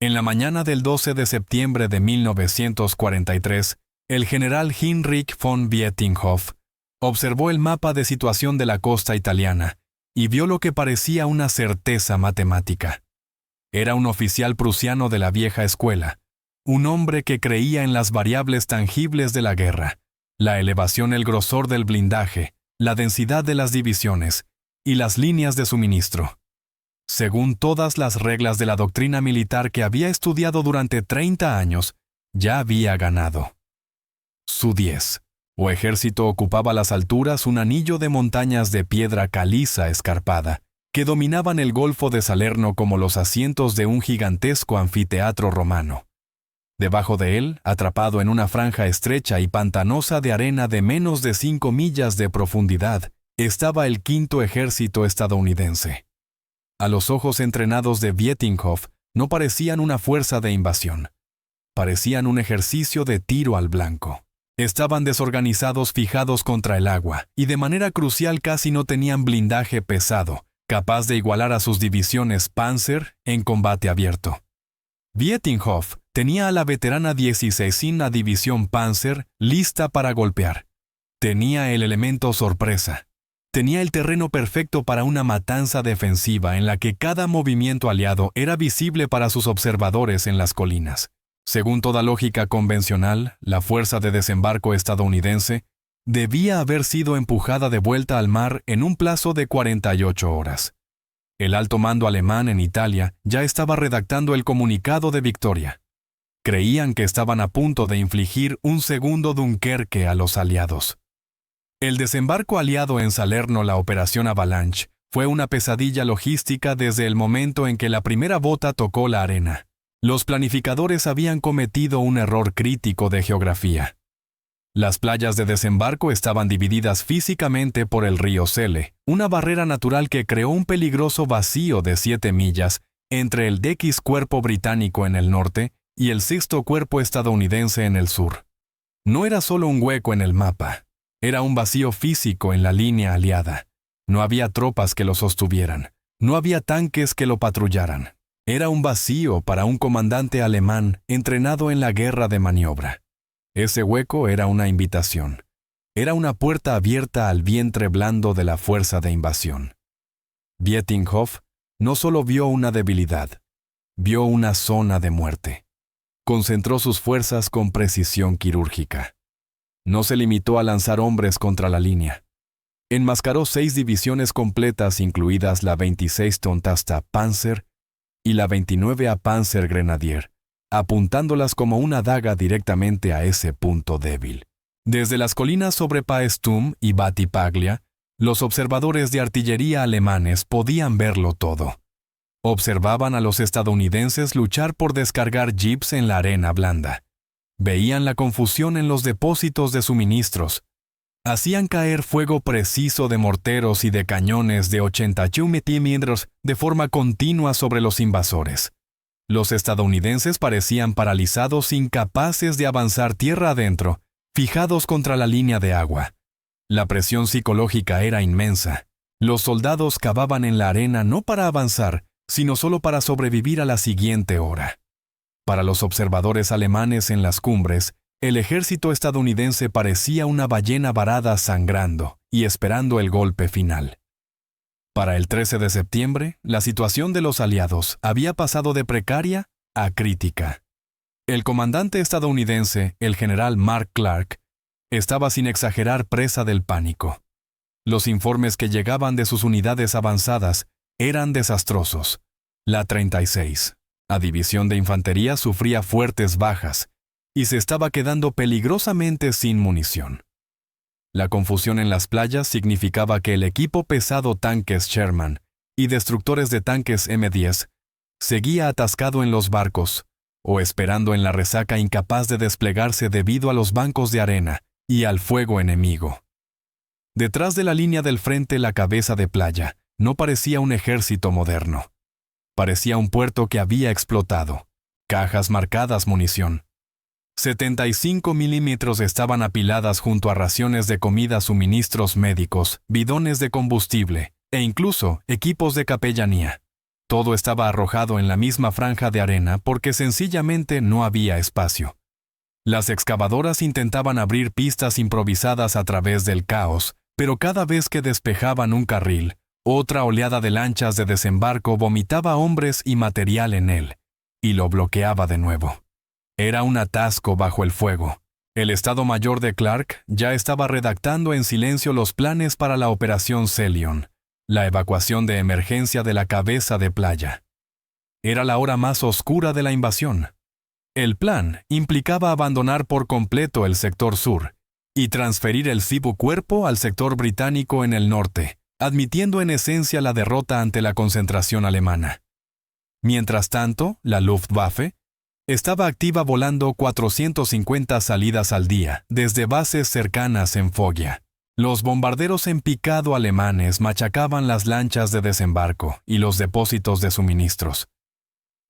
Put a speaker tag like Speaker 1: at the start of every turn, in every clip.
Speaker 1: En la mañana del 12 de septiembre de 1943, el general Heinrich von Vietinghoff observó el mapa de situación de la costa italiana y vio lo que parecía una certeza matemática. Era un oficial prusiano de la vieja escuela, un hombre que creía en las variables tangibles de la guerra, la elevación, el grosor del blindaje, la densidad de las divisiones y las líneas de suministro. Según todas las reglas de la doctrina militar que había estudiado durante 30 años, ya había ganado. Su 10, o ejército, ocupaba las alturas un anillo de montañas de piedra caliza escarpada, que dominaban el Golfo de Salerno como los asientos de un gigantesco anfiteatro romano. Debajo de él, atrapado en una franja estrecha y pantanosa de arena de menos de 5 millas de profundidad, estaba el quinto ejército estadounidense. A los ojos entrenados de Vietinghoff, no parecían una fuerza de invasión. Parecían un ejercicio de tiro al blanco. Estaban desorganizados, fijados contra el agua, y de manera crucial casi no tenían blindaje pesado, capaz de igualar a sus divisiones Panzer en combate abierto. Vietinghoff tenía a la veterana 16ª División Panzer lista para golpear. Tenía el elemento sorpresa. Tenía el terreno perfecto para una matanza defensiva en la que cada movimiento aliado era visible para sus observadores en las colinas. Según toda lógica convencional, la fuerza de desembarco estadounidense debía haber sido empujada de vuelta al mar en un plazo de 48 horas. El alto mando alemán en Italia ya estaba redactando el comunicado de victoria. Creían que estaban a punto de infligir un segundo Dunkerque a los aliados. El desembarco aliado en Salerno, la Operación Avalanche, fue una pesadilla logística desde el momento en que la primera bota tocó la arena. Los planificadores habían cometido un error crítico de geografía. Las playas de desembarco estaban divididas físicamente por el río Sele, una barrera natural que creó un peligroso vacío de 7 millas entre el X Cuerpo británico en el norte y el Sexto Cuerpo estadounidense en el sur. No era solo un hueco en el mapa. Era un vacío físico en la línea aliada. No había tropas que lo sostuvieran. No había tanques que lo patrullaran. Era un vacío para un comandante alemán entrenado en la guerra de maniobra. Ese hueco era una invitación. Era una puerta abierta al vientre blando de la fuerza de invasión. Vietinghoff no solo vio una debilidad, vio una zona de muerte. Concentró sus fuerzas con precisión quirúrgica. No se limitó a lanzar hombres contra la línea. Enmascaró 6 divisiones completas, incluidas la 26 Tontasta Panzer y la 29 Panzer Grenadier, apuntándolas como una daga directamente a ese punto débil. Desde las colinas sobre Paestum y Battipaglia, los observadores de artillería alemanes podían verlo todo. Observaban a los estadounidenses luchar por descargar jeeps en la arena blanda. Veían la confusión en los depósitos de suministros. Hacían caer fuego preciso de morteros y de cañones de 81 milímetros de forma continua sobre los invasores. Los estadounidenses parecían paralizados, incapaces de avanzar tierra adentro, fijados contra la línea de agua. La presión psicológica era inmensa. Los soldados cavaban en la arena no para avanzar, sino solo para sobrevivir a la siguiente hora. Para los observadores alemanes en las cumbres, el ejército estadounidense parecía una ballena varada sangrando y esperando el golpe final. Para el 13 de septiembre, la situación de los aliados había pasado de precaria a crítica. El comandante estadounidense, el general Mark Clark, estaba sin exagerar presa del pánico. Los informes que llegaban de sus unidades avanzadas eran desastrosos. La 36. La división de infantería sufría fuertes bajas y se estaba quedando peligrosamente sin munición. La confusión en las playas significaba que el equipo pesado tanques Sherman y destructores de tanques M10 seguía atascado en los barcos o esperando en la resaca, incapaz de desplegarse debido a los bancos de arena y al fuego enemigo. Detrás de la línea del frente, la cabeza de playa no parecía un ejército moderno. Parecía un puerto que había explotado. Cajas marcadas munición. 75 milímetros estaban apiladas junto a raciones de comida, suministros médicos, bidones de combustible e incluso equipos de capellanía. Todo estaba arrojado en la misma franja de arena porque sencillamente no había espacio. Las excavadoras intentaban abrir pistas improvisadas a través del caos, pero cada vez que despejaban un carril, otra oleada de lanchas de desembarco vomitaba hombres y material en él, y lo bloqueaba de nuevo. Era un atasco bajo el fuego. El Estado Mayor de Clark ya estaba redactando en silencio los planes para la Operación Celion, la evacuación de emergencia de la cabeza de playa. Era la hora más oscura de la invasión. El plan implicaba abandonar por completo el sector sur y transferir el cibocuerpo al sector británico en el norte, admitiendo en esencia la derrota ante la concentración alemana. Mientras tanto, la Luftwaffe estaba activa volando 450 salidas al día desde bases cercanas en Foggia. Los bombarderos en picado alemanes machacaban las lanchas de desembarco y los depósitos de suministros.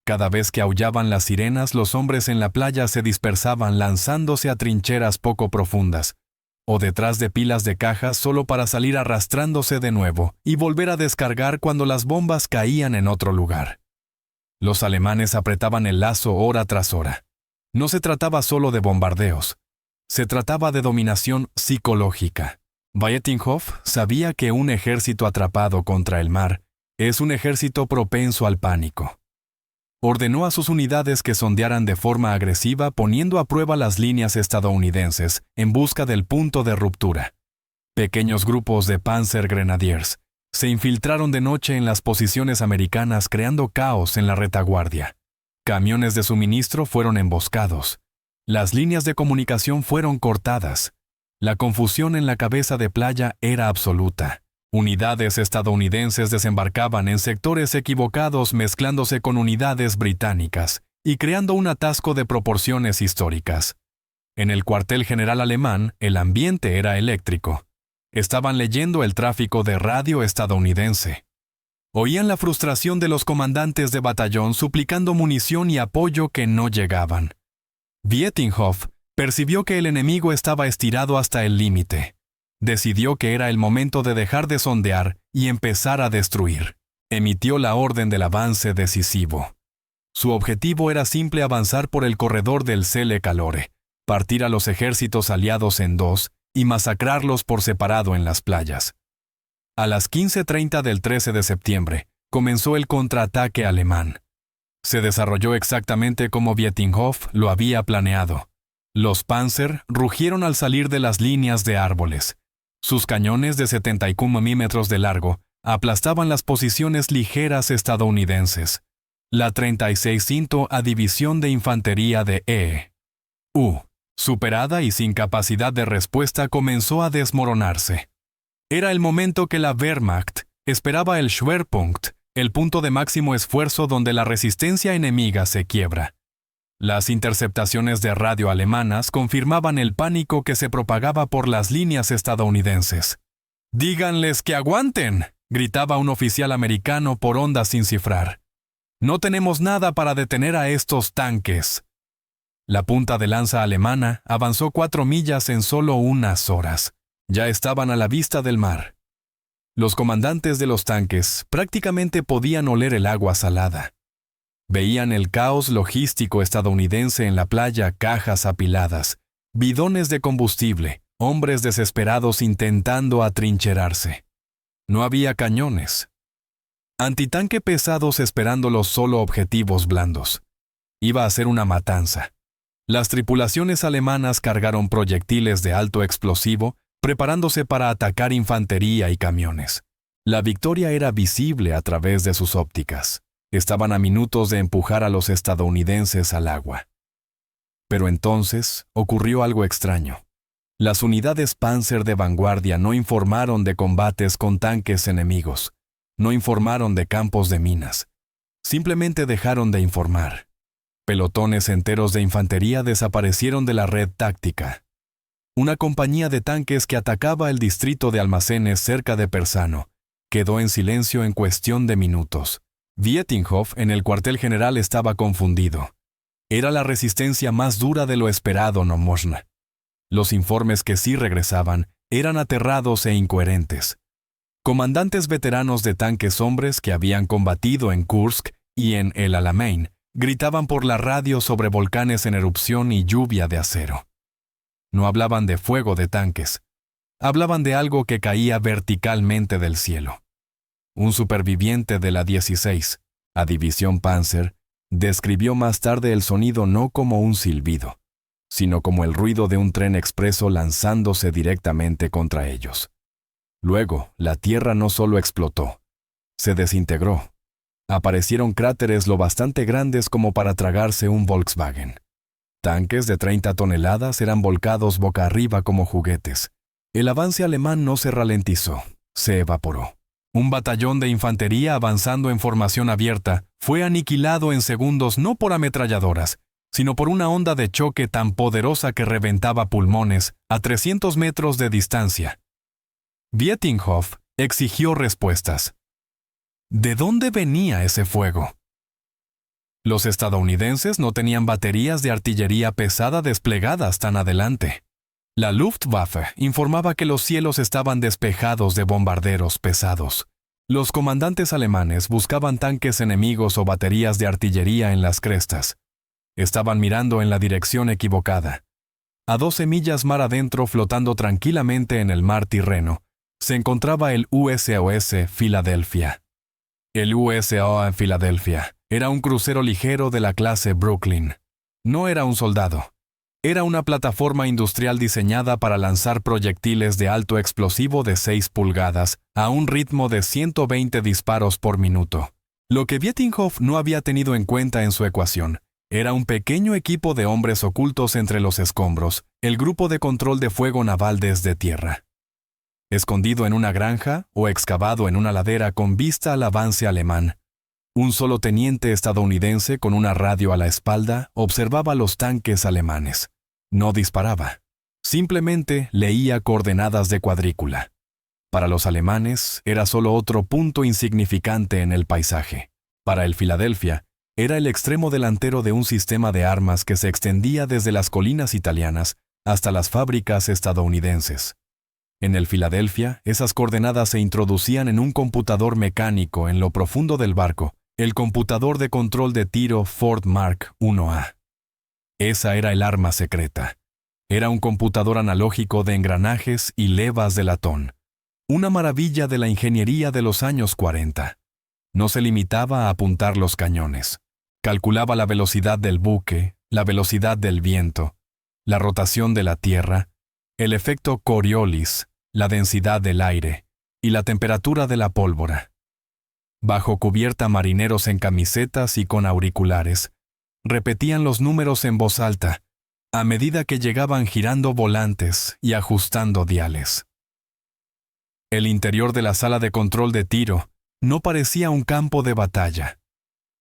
Speaker 1: Cada vez que aullaban las sirenas, los hombres en la playa se dispersaban lanzándose a trincheras poco profundas, o detrás de pilas de cajas solo para salir arrastrándose de nuevo y volver a descargar cuando las bombas caían en otro lugar. Los alemanes apretaban el lazo hora tras hora. No se trataba solo de bombardeos, se trataba de dominación psicológica. Vietinghoff sabía que un ejército atrapado contra el mar es un ejército propenso al pánico. Ordenó a sus unidades que sondearan de forma agresiva poniendo a prueba las líneas estadounidenses en busca del punto de ruptura. Pequeños grupos de Panzer Grenadiers se infiltraron de noche en las posiciones americanas creando caos en la retaguardia. Camiones de suministro fueron emboscados. Las líneas de comunicación fueron cortadas. La confusión en la cabeza de playa era absoluta. Unidades estadounidenses desembarcaban en sectores equivocados mezclándose con unidades británicas y creando un atasco de proporciones históricas. En el cuartel general alemán, el ambiente era eléctrico. Estaban leyendo el tráfico de radio estadounidense. Oían la frustración de los comandantes de batallón suplicando munición y apoyo que no llegaban. Vietinghoff percibió que el enemigo estaba estirado hasta el límite. Decidió que era el momento de dejar de sondear y empezar a destruir. Emitió la orden del avance decisivo. Su objetivo era simple: avanzar por el corredor del Selle Calore, partir a los ejércitos aliados en dos y masacrarlos por separado en las playas. A las 15:30 del 13 de septiembre, comenzó el contraataque alemán. Se desarrolló exactamente como Vietinghoff lo había planeado. Los Panzer rugieron al salir de las líneas de árboles. Sus cañones de 71 milímetros de largo aplastaban las posiciones ligeras estadounidenses. La 36ª División de Infantería de E.U., superada y sin capacidad de respuesta, comenzó a desmoronarse. Era el momento que la Wehrmacht esperaba: el Schwerpunkt, el punto de máximo esfuerzo donde la resistencia enemiga se quiebra. Las interceptaciones de radio alemanas confirmaban el pánico que se propagaba por las líneas estadounidenses. «¡Díganles que aguanten!», gritaba un oficial americano por ondas sin cifrar. «No tenemos nada para detener a estos tanques». La punta de lanza alemana avanzó 4 millas en solo unas horas. Ya estaban a la vista del mar. Los comandantes de los tanques prácticamente podían oler el agua salada. Veían el caos logístico estadounidense en la playa: cajas apiladas, bidones de combustible, hombres desesperados intentando atrincherarse. No había cañones. Antitanque pesados esperando los solo objetivos blandos. Iba a ser una matanza. Las tripulaciones alemanas cargaron proyectiles de alto explosivo, preparándose para atacar infantería y camiones. La victoria era visible a través de sus ópticas. Estaban a minutos de empujar a los estadounidenses al agua. Pero entonces ocurrió algo extraño. Las unidades Panzer de vanguardia no informaron de combates con tanques enemigos. No informaron de campos de minas. Simplemente dejaron de informar. Pelotones enteros de infantería desaparecieron de la red táctica. Una compañía de tanques que atacaba el distrito de almacenes cerca de Persano quedó en silencio en cuestión de minutos. Vietinghoff en el cuartel general estaba confundido. Era la resistencia más dura de lo esperado, no Mosna. Los informes que sí regresaban eran aterrados e incoherentes. Comandantes veteranos de tanques hombres que habían combatido en Kursk y en El Alamein gritaban por la radio sobre volcanes en erupción y lluvia de acero. No hablaban de fuego de tanques. Hablaban de algo que caía verticalmente del cielo. Un superviviente de la 16, a División Panzer, describió más tarde el sonido no como un silbido, sino como el ruido de un tren expreso lanzándose directamente contra ellos. Luego, la tierra no solo explotó, se desintegró. Aparecieron cráteres lo bastante grandes como para tragarse un Volkswagen. Tanques de 30 toneladas eran volcados boca arriba como juguetes. El avance alemán no se ralentizó, se evaporó. Un batallón de infantería avanzando en formación abierta fue aniquilado en segundos no por ametralladoras, sino por una onda de choque tan poderosa que reventaba pulmones a 300 metros de distancia. Vietinghoff exigió respuestas. ¿De dónde venía ese fuego? Los estadounidenses no tenían baterías de artillería pesada desplegadas tan adelante. La Luftwaffe informaba que los cielos estaban despejados de bombarderos pesados. Los comandantes alemanes buscaban tanques enemigos o baterías de artillería en las crestas. Estaban mirando en la dirección equivocada. A 12 millas mar adentro, flotando tranquilamente en el mar Tirreno, se encontraba el USOS Philadelphia. El USO Philadelphia era un crucero ligero de la clase Brooklyn. No era un soldado. Era una plataforma industrial diseñada para lanzar proyectiles de alto explosivo de 6 pulgadas a un ritmo de 120 disparos por minuto. Lo que Vietinghoff no había tenido en cuenta en su ecuación era un pequeño equipo de hombres ocultos entre los escombros, el grupo de control de fuego naval desde tierra. Escondido en una granja o excavado en una ladera con vista al avance alemán, un solo teniente estadounidense con una radio a la espalda observaba los tanques alemanes. No disparaba. Simplemente leía coordenadas de cuadrícula. Para los alemanes era solo otro punto insignificante en el paisaje. Para el Philadelphia, era el extremo delantero de un sistema de armas que se extendía desde las colinas italianas hasta las fábricas estadounidenses. En el Philadelphia, esas coordenadas se introducían en un computador mecánico en lo profundo del barco, el computador de control de tiro Ford Mark I-A. Esa era el arma secreta. Era un computador analógico de engranajes y levas de latón. Una maravilla de la ingeniería de los años 40. No se limitaba a apuntar los cañones. Calculaba la velocidad del buque, la velocidad del viento, la rotación de la tierra, el efecto Coriolis, la densidad del aire y la temperatura de la pólvora. Bajo cubierta, marineros en camisetas y con auriculares repetían los números en voz alta, a medida que llegaban girando volantes y ajustando diales. El interior de la sala de control de tiro no parecía un campo de batalla.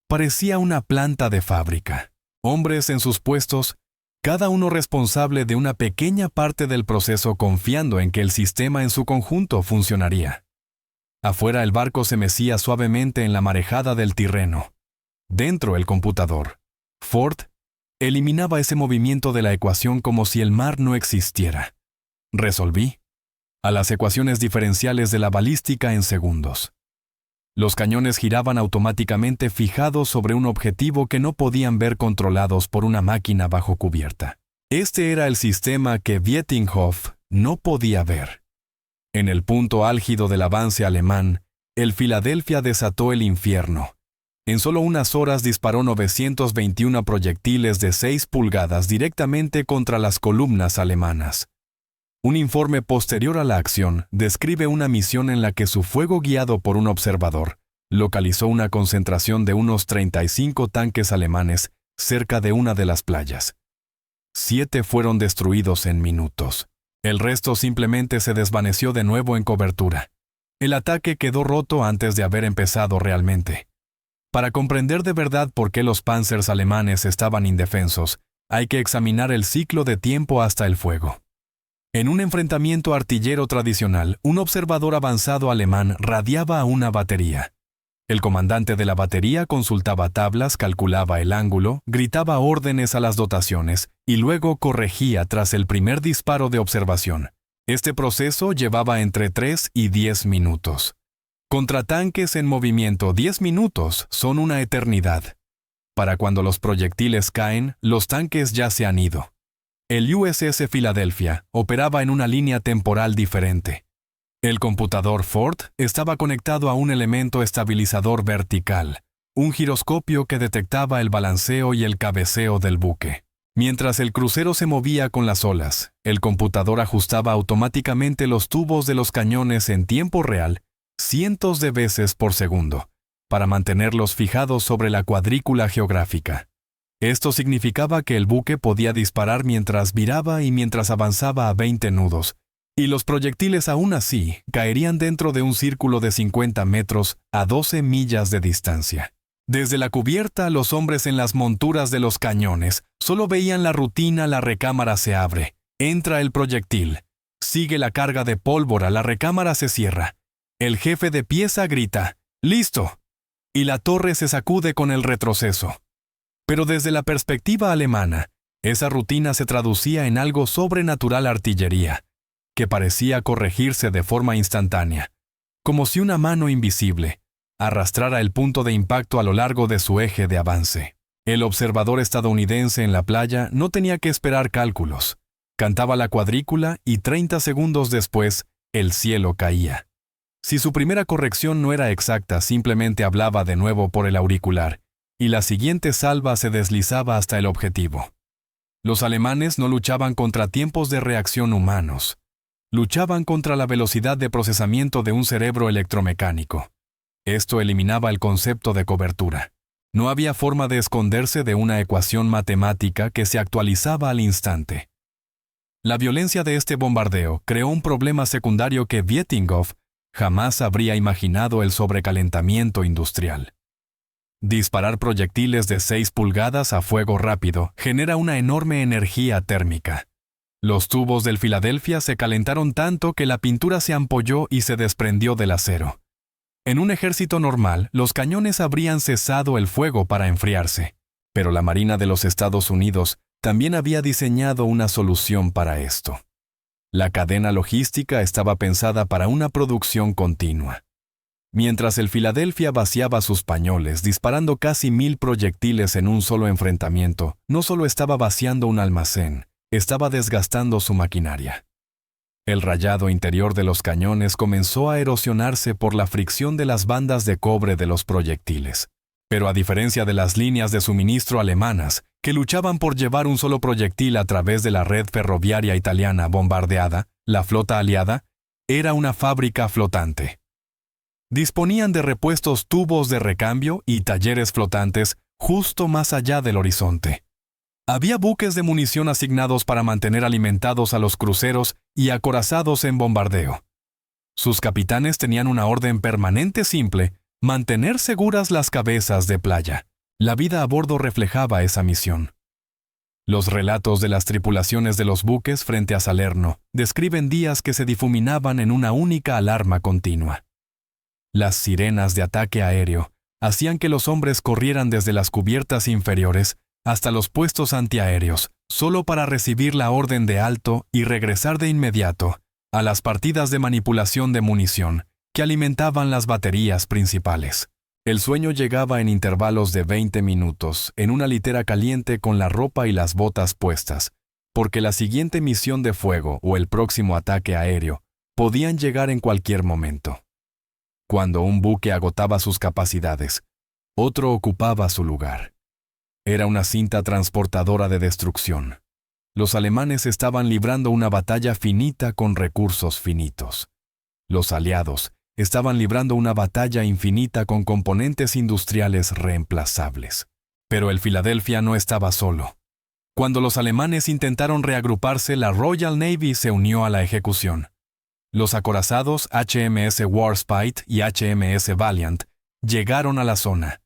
Speaker 1: Parecía una planta de fábrica. Hombres en sus puestos, cada uno responsable de una pequeña parte del proceso, confiando en que el sistema en su conjunto funcionaría. Afuera el barco se mecía suavemente en la marejada del Tirreno. Dentro el computador, Ford eliminaba ese movimiento de la ecuación como si el mar no existiera. Resolví a las ecuaciones diferenciales de la balística en segundos. Los cañones giraban automáticamente fijados sobre un objetivo que no podían ver, controlados por una máquina bajo cubierta. Este era el sistema que Vietinghoff no podía ver. En el punto álgido del avance alemán, el Philadelphia desató el infierno. En solo unas horas disparó 921 proyectiles de 6 pulgadas directamente contra las columnas alemanas. Un informe posterior a la acción describe una misión en la que su fuego, guiado por un observador, localizó una concentración de unos 35 tanques alemanes cerca de una de las playas. 7 fueron destruidos en minutos. El resto simplemente se desvaneció de nuevo en cobertura. El ataque quedó roto antes de haber empezado realmente. Para comprender de verdad por qué los panzers alemanes estaban indefensos, hay que examinar el ciclo de tiempo hasta el fuego. En un enfrentamiento artillero tradicional, un observador avanzado alemán radiaba a una batería. El comandante de la batería consultaba tablas, calculaba el ángulo, gritaba órdenes a las dotaciones y luego corregía tras el primer disparo de observación. Este proceso llevaba entre 3 y 10 minutos. Contra tanques en movimiento, 10 minutos son una eternidad. Para cuando los proyectiles caen, los tanques ya se han ido. El USS Philadelphia operaba en una línea temporal diferente. El computador Ford estaba conectado a un elemento estabilizador vertical, un giroscopio que detectaba el balanceo y el cabeceo del buque. Mientras el crucero se movía con las olas, el computador ajustaba automáticamente los tubos de los cañones en tiempo real, cientos de veces por segundo, para mantenerlos fijados sobre la cuadrícula geográfica. Esto significaba que el buque podía disparar mientras viraba y mientras avanzaba a 20 nudos, y los proyectiles aún así caerían dentro de un círculo de 50 metros a 12 millas de distancia. Desde la cubierta, los hombres en las monturas de los cañones solo veían la rutina: la recámara se abre, entra el proyectil, sigue la carga de pólvora, la recámara se cierra. El jefe de pieza grita, ¡listo!, y la torre se sacude con el retroceso. Pero desde la perspectiva alemana, esa rutina se traducía en algo sobrenatural: artillería, que parecía corregirse de forma instantánea, como si una mano invisible arrastrara el punto de impacto a lo largo de su eje de avance. El observador estadounidense en la playa no tenía que esperar cálculos. Cantaba la cuadrícula y 30 segundos después, el cielo caía. Si su primera corrección no era exacta, simplemente hablaba de nuevo por el auricular, y la siguiente salva se deslizaba hasta el objetivo. Los alemanes no luchaban contra tiempos de reacción humanos. Luchaban contra la velocidad de procesamiento de un cerebro electromecánico. Esto eliminaba el concepto de cobertura. No había forma de esconderse de una ecuación matemática que se actualizaba al instante. La violencia de este bombardeo creó un problema secundario que Vietinghoff jamás habría imaginado: el sobrecalentamiento industrial. Disparar proyectiles de 6 pulgadas a fuego rápido genera una enorme energía térmica. Los tubos del Philadelphia se calentaron tanto que la pintura se ampolló y se desprendió del acero. En un ejército normal, los cañones habrían cesado el fuego para enfriarse, pero la Marina de los Estados Unidos también había diseñado una solución para esto. La cadena logística estaba pensada para una producción continua. Mientras el Philadelphia vaciaba sus pañoles, disparando casi 1000 proyectiles en un solo enfrentamiento, no solo estaba vaciando un almacén, estaba desgastando su maquinaria. El rayado interior de los cañones comenzó a erosionarse por la fricción de las bandas de cobre de los proyectiles. Pero a diferencia de las líneas de suministro alemanas, que luchaban por llevar un solo proyectil a través de la red ferroviaria italiana bombardeada, la flota aliada era una fábrica flotante. Disponían de repuestos, tubos de recambio y talleres flotantes justo más allá del horizonte. Había buques de munición asignados para mantener alimentados a los cruceros y acorazados en bombardeo. Sus capitanes tenían una orden permanente simple: mantener seguras las cabezas de playa. La vida a bordo reflejaba esa misión. Los relatos de las tripulaciones de los buques frente a Salerno describen días que se difuminaban en una única alarma continua. Las sirenas de ataque aéreo hacían que los hombres corrieran desde las cubiertas inferiores hasta los puestos antiaéreos, solo para recibir la orden de alto y regresar de inmediato a las partidas de manipulación de munición que alimentaban las baterías principales. El sueño llegaba en intervalos de 20 minutos, en una litera caliente con la ropa y las botas puestas, porque la siguiente misión de fuego o el próximo ataque aéreo podían llegar en cualquier momento. Cuando un buque agotaba sus capacidades, otro ocupaba su lugar. Era una cinta transportadora de destrucción. Los alemanes estaban librando una batalla finita con recursos finitos. Los aliados estaban librando una batalla infinita con componentes industriales reemplazables. Pero el Philadelphia no estaba solo. Cuando los alemanes intentaron reagruparse, la Royal Navy se unió a la ejecución. Los acorazados HMS Warspite y HMS Valiant llegaron a la zona.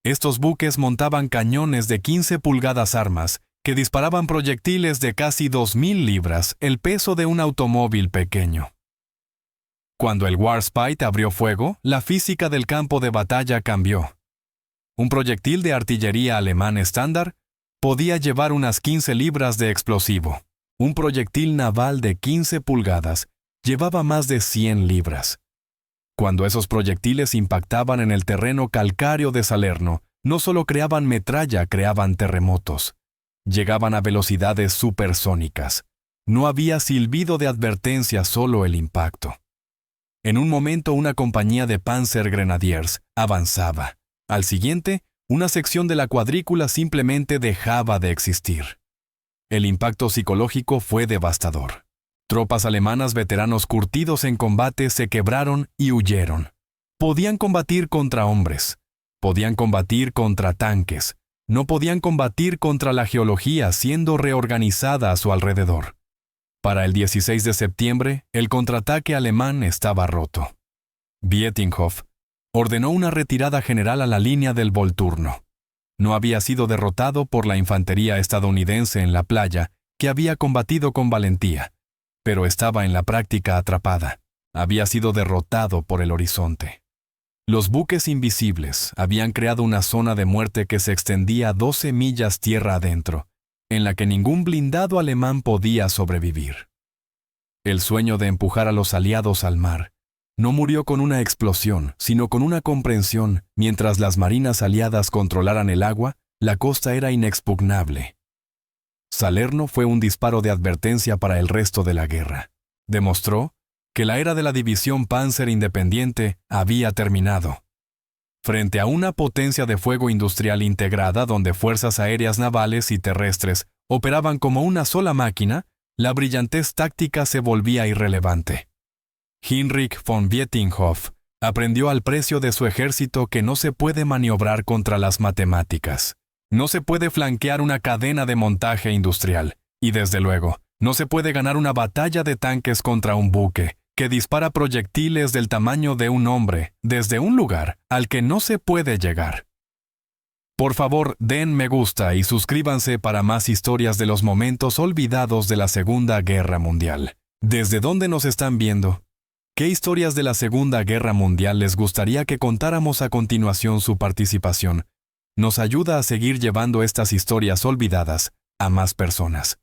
Speaker 1: Estos buques montaban cañones de 15 pulgadas armas que disparaban proyectiles de casi 2000 libras, el peso de un automóvil pequeño. Cuando el Warspite abrió fuego, la física del campo de batalla cambió. Un proyectil de artillería alemán estándar podía llevar unas 15 libras de explosivo. Un proyectil naval de 15 pulgadas llevaba más de 100 libras. Cuando esos proyectiles impactaban en el terreno calcáreo de Salerno, no solo creaban metralla, creaban terremotos. Llegaban a velocidades supersónicas. No había silbido de advertencia, solo el impacto. En un momento una compañía de Panzer Grenadiers avanzaba. Al siguiente, una sección de la cuadrícula simplemente dejaba de existir. El impacto psicológico fue devastador. Tropas alemanas veteranos curtidos en combate se quebraron y huyeron. Podían combatir contra hombres. Podían combatir contra tanques. No podían combatir contra la geología siendo reorganizada a su alrededor. Para el 16 de septiembre, el contraataque alemán estaba roto. Vietinghoff ordenó una retirada general a la línea del Volturno. No había sido derrotado por la infantería estadounidense en la playa, que había combatido con valentía, pero estaba en la práctica atrapada. Había sido derrotado por el horizonte. Los buques invisibles habían creado una zona de muerte que se extendía 12 millas tierra adentro, en la que ningún blindado alemán podía sobrevivir. El sueño de empujar a los aliados al mar no murió con una explosión, sino con una comprensión. Mientras las marinas aliadas controlaran el agua, la costa era inexpugnable. Salerno fue un disparo de advertencia para el resto de la guerra. Demostró que la era de la división Panzer independiente había terminado. Frente a una potencia de fuego industrial integrada donde fuerzas aéreas, navales y terrestres operaban como una sola máquina, la brillantez táctica se volvía irrelevante. Heinrich von Vietinghoff aprendió al precio de su ejército que no se puede maniobrar contra las matemáticas. No se puede flanquear una cadena de montaje industrial. Y desde luego, no se puede ganar una batalla de tanques contra un buque que dispara proyectiles del tamaño de un hombre desde un lugar al que no se puede llegar. Por favor, den me gusta y suscríbanse para más historias de los momentos olvidados de la Segunda Guerra Mundial. ¿Desde dónde nos están viendo? ¿Qué historias de la Segunda Guerra Mundial les gustaría que contáramos a continuación? Su participación nos ayuda a seguir llevando estas historias olvidadas a más personas.